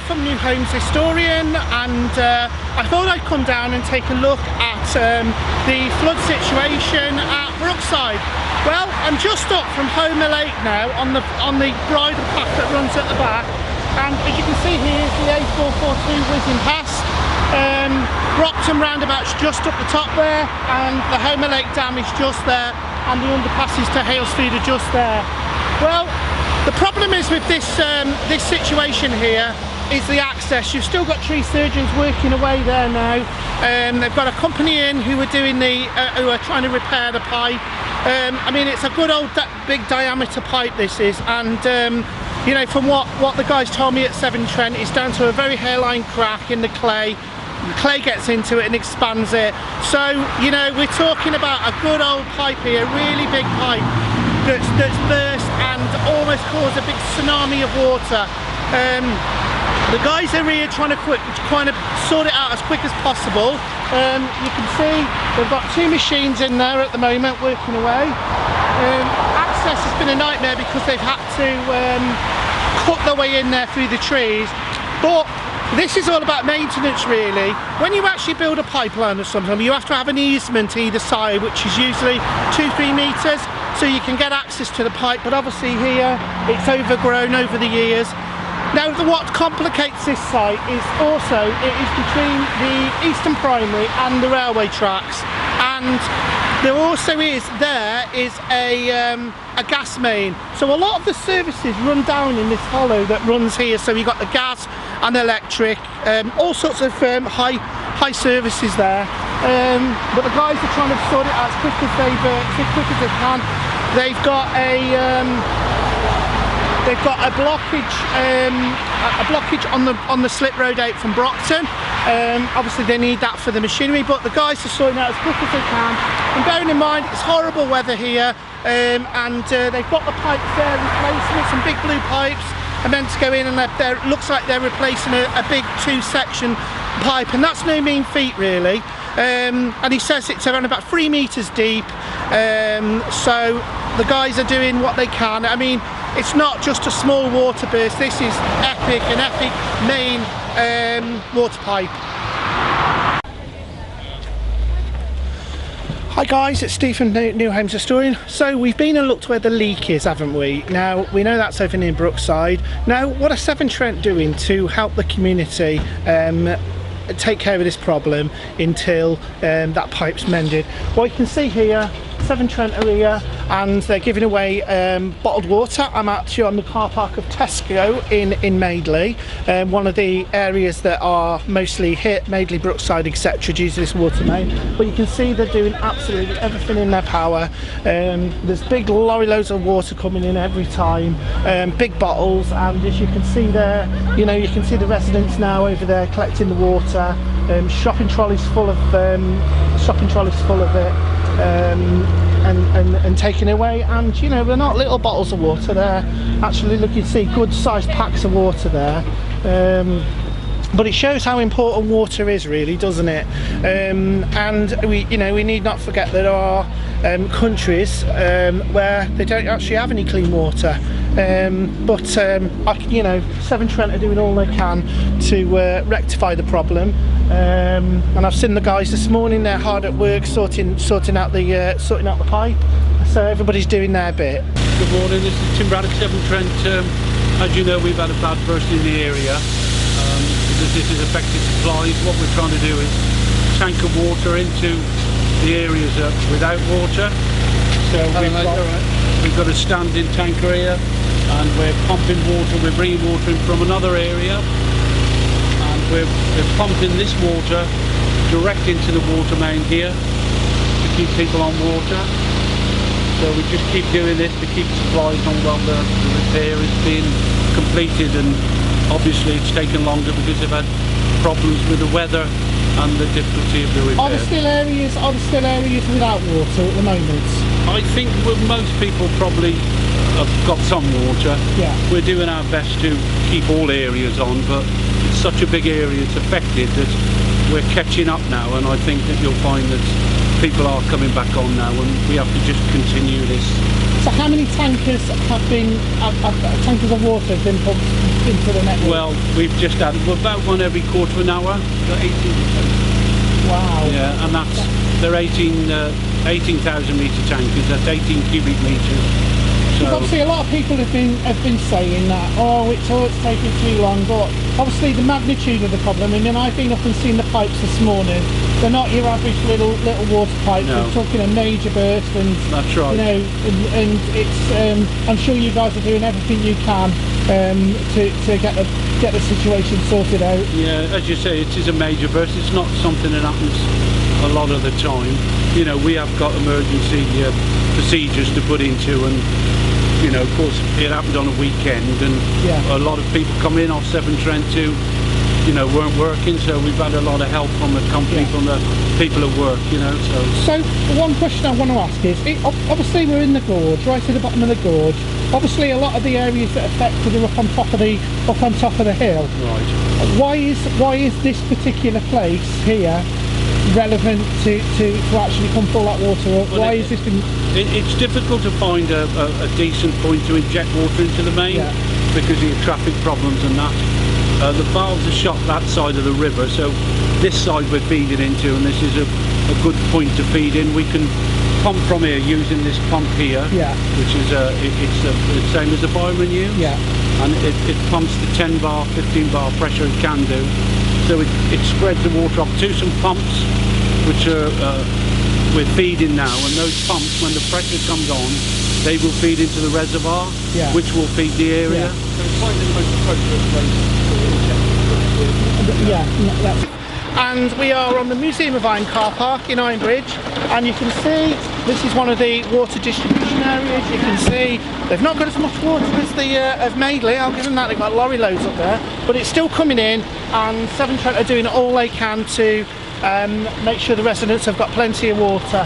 from Newhomeshistorian, and I thought I'd come down and take a look at the flood situation at Brookside. Well, I'm just up from Homer Lake now on the bridle path that runs at the back, and as you can see here is the A442 whizzing past. Brockton roundabout's just up the top there, and the Homer Lake Dam is just there, and the underpasses to Halesfield are just there. Well, the problem is with this this situation here is the access. You've still got tree surgeons working away there now. They've got a company in who are doing who are trying to repair the pipe. I mean, it's a good old big diameter pipe this is, and you know, from what the guys told me at Severn Trent, it's down to a very hairline crack in the clay. The clay gets into it and expands it. So, you know, we're talking about a good old pipe here, a really big pipe that's burst and almost caused a big tsunami of water. The guys are here trying to kind of sort it out as quick as possible. You can see they've got two machines in there at the moment working away. Access has been a nightmare because they've had to cut their way in there through the trees. But this is all about maintenance really. When you actually build a pipeline or something, you have to have an easement either side, which is usually 2-3 metres, so you can get access to the pipe. But obviously here it's overgrown over the years. Now what complicates this site is also it is between the Eastern Primary and the railway tracks, and there also is a gas main. So a lot of the services run down in this hollow that runs here. So you've got the gas and electric, all sorts of high services there. But the guys are trying to sort it out as quick as they can. They've got a blockage on the slip road out from Brockton. Obviously they need that for the machinery, but the guys are sorting it out as quick as they can. And bearing in mind it's horrible weather here, and they've got the pipes there replacing it. Some big blue pipes are meant to go in, and it looks like they're replacing a big 2-section pipe, and that's no mean feat really. And he says it's around about 3 metres deep, so the guys are doing what they can. I mean, it's not just a small water burst, this is an epic main water pipe. Hi guys, it's Steve from Newhomeshistorian. So we've been and looked where the leak is, haven't we? Now we know that's over near Brookside. Now what are Severn Trent doing to help the community take care of this problem until that pipe's mended? Well, you can see here Severn Trent are here, and they're giving away bottled water. I'm actually on the car park of Tesco in Madeley, one of the areas that are mostly hit, Madeley, Brookside, etc., due to this water main. But you can see they're doing absolutely everything in their power. There's big lorry loads of water coming in every time, big bottles, and as you can see there, you know, you can see the residents now over there collecting the water. Shopping trolleys full of it. And taken away, and you know, they're not little bottles of water, they're actually, look, you see good sized packs of water there. But it shows how important water is really, doesn't it? And we need not forget there are countries where they don't actually have any clean water. You know, Severn Trent are doing all they can to rectify the problem. And I've seen the guys this morning; they're hard at work sorting out the pipe. So everybody's doing their bit. Good morning. This is Tim Braddock, Severn Trent. As you know, we've had a bad burst in the area. Because this has affected supplies, what we're trying to do is tanker water into the areas without water. So we've got a standing tanker here, and we're pumping water, we're bringing water in from another area, and we're pumping this water direct into the water main here to keep people on water. So we just keep doing this to keep supplies on while the repair is being completed, and obviously it's taken longer because they've had problems with the weather and the difficulty of the repair. Are there still areas without water at the moment? I think most people probably have got some water. Yeah. We're doing our best to keep all areas on, but it's such a big area it's affected that we're catching up now, and I think that you'll find that people are coming back on now, and we have to just continue this. So how many tankers tankers of water have been pumped into the network? Well, we've just had about one every quarter of an hour. 18%. Wow. Yeah, and they're 18,000 metre tankers. That's 18 cubic metres. Because obviously a lot of people have been saying that, it's taking too long, but obviously the magnitude of the problem, I mean, I've been up and seen the pipes this morning. They're not your average little water pipes. No. We're talking a major burst, and that's right. You know, and it's I'm sure you guys are doing everything you can to get the situation sorted out. Yeah, as you say, it is a major burst. It's not something that happens a lot of the time. You know, we have got emergency procedures to put into, and you know, of course, it happened on a weekend, and a lot of people come in off Severn Trent who, you know, weren't working, so we've had a lot of help from the company, from the people at work, you know. So one question I want to ask is, obviously we're in the gorge, right at the bottom of the gorge. Obviously, a lot of the areas that are affected are up on top of the hill. Right. Why is this particular place here relevant to actually come pull that water up? Why is this been... It's difficult to find a decent point to inject water into the main because of your traffic problems and that. The valves are shot that side of the river, so this side we're feeding into, and this is a good point to feed in. We can pump from here using this pump here, which is it's the same as the fireman use, and it pumps the 10 bar, 15 bar pressure it can do. So it spreads the water up to some pumps, which are we're feeding now, and those pumps, when the pressure comes on, they will feed into the reservoir, which will feed the area. And we are on the Museum of Iron car park in Ironbridge, and you can see this is one of the water distribution areas. You can see they've not got as much water as the as Madeley. I'll give them that. They've got lorry loads up there, but it's still coming in, and Severn Trent are doing all they can to make sure the residents have got plenty of water.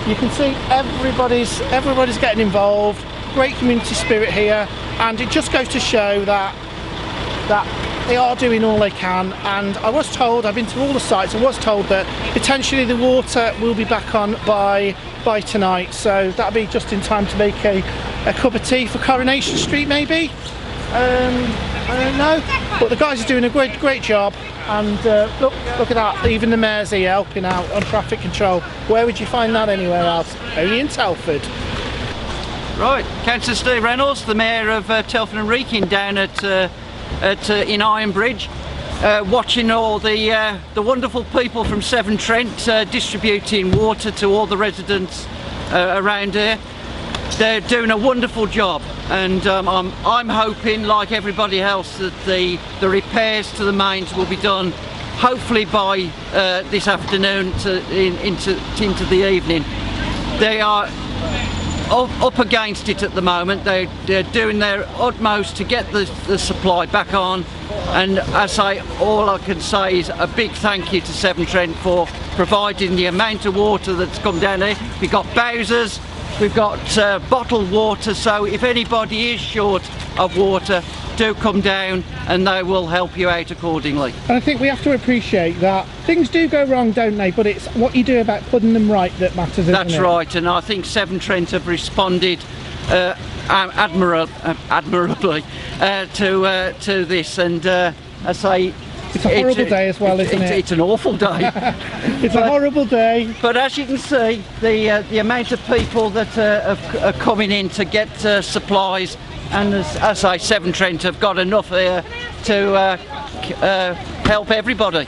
You can see everybody's getting involved. Great community spirit here, and it just goes to show that they are doing all they can. And I was told, I've been to all the sites, I was told that potentially the water will be back on by tonight, so that'll be just in time to make a cup of tea for Coronation Street maybe. I don't know, but the guys are doing a great job. And look at that, even the mayor's here helping out on traffic control. Where would you find that anywhere else? Only in Telford. Right, Councillor Steve Reynolds, the Mayor of Telford and Wrekin, down in Ironbridge, watching all the wonderful people from Severn Trent distributing water to all the residents around here. They're doing a wonderful job, and I'm hoping, like everybody else, that the repairs to the mains will be done hopefully by this afternoon into the evening. They are up against it at the moment. They're doing their utmost to get the supply back on, and as all I can say is a big thank you to Severn Trent for providing the amount of water that's come down here. We've got Bowsers, we've got bottled water, so if anybody is short of water, do come down and they will help you out accordingly. And I think we have to appreciate that things do go wrong, don't they, but it's what you do about putting them right that matters, isn't it? That's right, and I think Severn Trent have responded admirably to this, and I say it's a horrible day as well, isn't it? It's an awful day. It's a horrible day. But as you can see, the amount of people that are coming in to get supplies, and as I say, Severn Trent have got enough here to help everybody.